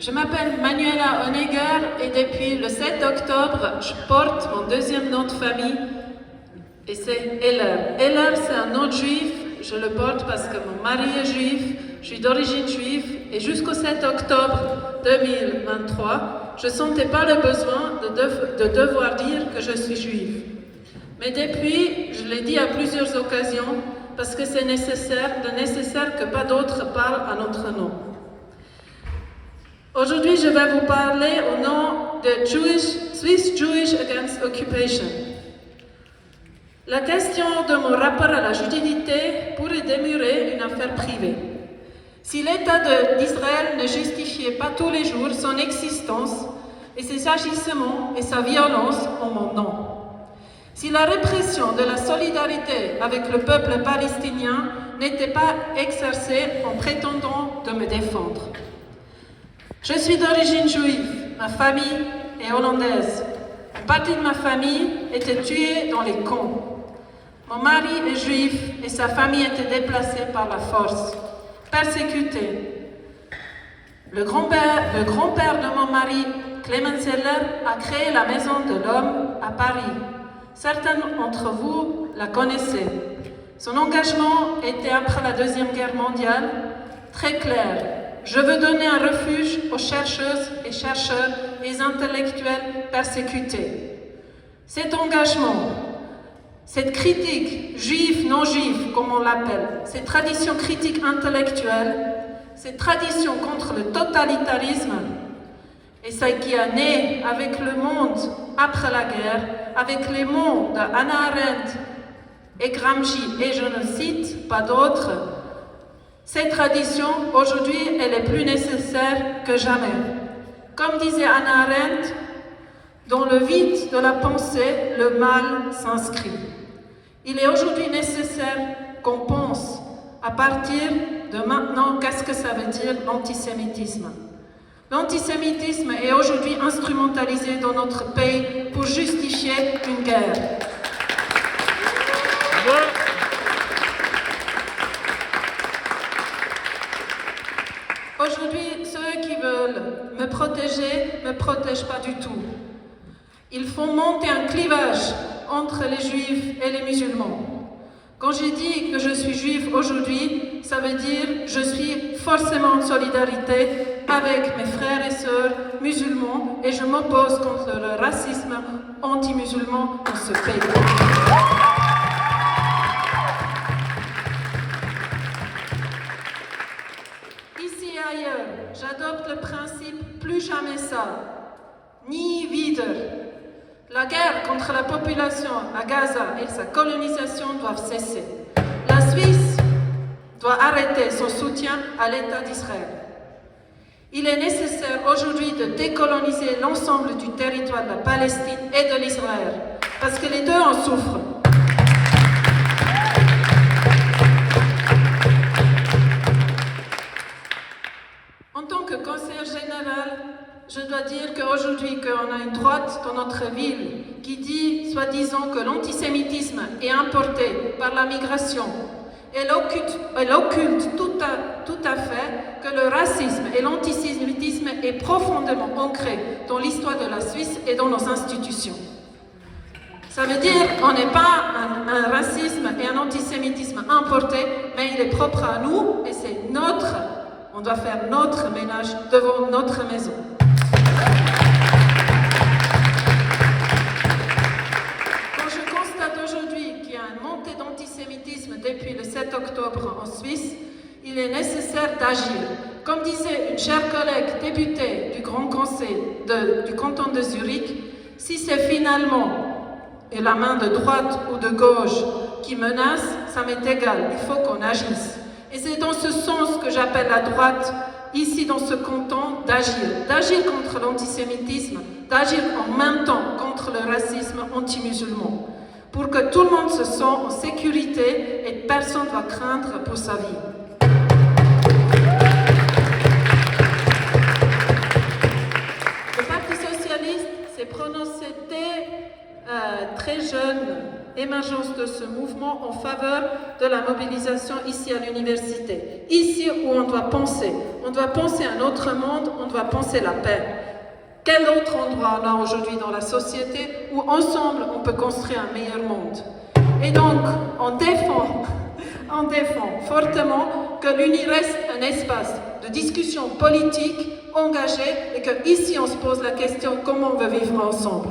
Je m'appelle Manuela Honegger et depuis le 7 octobre, je porte mon deuxième nom de famille et c'est Heller. Heller, c'est un nom juif, je le porte parce que mon mari est juif, je suis d'origine juive et jusqu'au 7 octobre 2023, je ne sentais pas le besoin de devoir dire que je suis juive. Mais depuis, je l'ai dit à plusieurs occasions, parce que c'est nécessaire que pas d'autres parlent à notre nom. Aujourd'hui, je vais vous parler au nom de Swiss Jewish Against Occupation. La question de mon rapport à la judaïté pourrait demeurer une affaire privée. Si l'État d'Israël ne justifiait pas tous les jours son existence et ses agissements et sa violence en mon nom, si la répression de la solidarité avec le peuple palestinien n'était pas exercée en prétendant de me défendre. Je suis d'origine juive, ma famille est hollandaise. Une partie de ma famille était tuée dans les camps. Mon mari est juif et sa famille était déplacée par la force, persécutée. Le grand-père de mon mari, Clemens Heller, a créé la Maison de l'Homme à Paris. Certains d'entre vous la connaissez. Son engagement était après la Deuxième Guerre mondiale très clair. Je veux donner un refuge aux chercheuses et chercheurs et intellectuels persécutés. Cet engagement, cette critique juive, non juive, comme on l'appelle, cette tradition critique intellectuelle, cette tradition contre le totalitarisme, et ça qui a né avec le monde après la guerre, avec les mots d'Hannah Arendt et Gramsci, et je ne cite pas d'autres, cette tradition, aujourd'hui, elle est plus nécessaire que jamais. Comme disait Hannah Arendt, dans le vide de la pensée, le mal s'inscrit. Il est aujourd'hui nécessaire qu'on pense, à partir de maintenant, qu'est-ce que ça veut dire l'antisémitisme. L'antisémitisme est aujourd'hui instrumentalisé dans notre pays pour justifier une guerre. Aujourd'hui, ceux qui veulent me protéger ne me protègent pas du tout. Ils font monter un clivage entre les juifs et les musulmans. Quand j'ai dit que je suis juive aujourd'hui, ça veut dire que je suis forcément en solidarité avec mes frères et sœurs musulmans et je m'oppose contre le racisme anti-musulman dans ce pays. Ici et ailleurs, j'adopte le principe plus jamais ça, ni wieder. La guerre contre la population à Gaza et sa colonisation doivent cesser. La Suisse doit arrêter son soutien à l'État d'Israël. Il est nécessaire aujourd'hui de décoloniser l'ensemble du territoire de la Palestine et de l'Israël, parce que les deux en souffrent. En tant que conseillère générale, je dois dire qu'aujourd'hui, qu'on a une droite dans notre ville qui dit, soi-disant, que l'antisémitisme est importé par la migration. Elle occulte tout à fait que le racisme et l'antisémitisme est profondément ancré dans l'histoire de la Suisse et dans nos institutions. Ça veut dire qu'on n'est pas un racisme et un antisémitisme importé, mais il est propre à nous et c'est notre. On doit faire notre ménage devant notre maison. Quand je constate aujourd'hui qu'il y a une montée d'antisémitisme depuis le 7 octobre en Suisse, il est nécessaire d'agir. Comme disait une chère collègue députée du Grand Conseil du canton de Zurich, si c'est finalement la main de droite ou de gauche qui menace, ça m'est égal, il faut qu'on agisse. Et c'est dans ce sens que j'appelle la droite, ici dans ce canton, d'agir contre l'antisémitisme, d'agir en même temps contre le racisme anti-musulman, pour que tout le monde se sente en sécurité et personne ne va craindre pour sa vie. Le Parti socialiste s'est prononcé très jeune émergence de ce mouvement en faveur de la mobilisation ici à l'université. Ici où on doit penser un autre monde, on doit penser la paix. Quel autre endroit on a aujourd'hui dans la société où ensemble on peut construire un meilleur monde? Et donc, on défend fortement que l'Uni reste un espace de discussion politique engagée et qu'ici on se pose la question comment on veut vivre ensemble.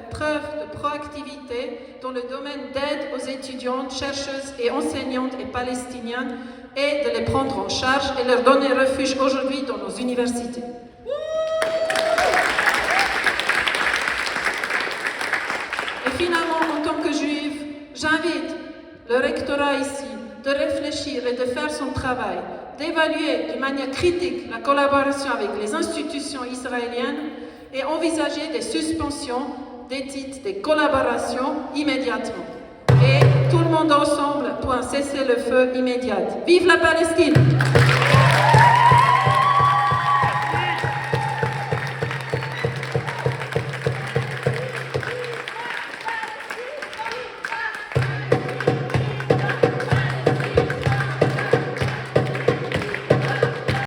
Preuve de proactivité dans le domaine d'aide aux étudiantes, chercheuses et enseignantes et palestiniennes et de les prendre en charge et leur donner refuge aujourd'hui dans nos universités. Et finalement, en tant que juive, j'invite le rectorat ici de réfléchir et de faire son travail, d'évaluer de manière critique la collaboration avec les institutions israéliennes et envisager des suspensions des titres, des collaborations immédiatement. Et tout le monde ensemble pour un cessez-le-feu immédiat. Vive la Palestine!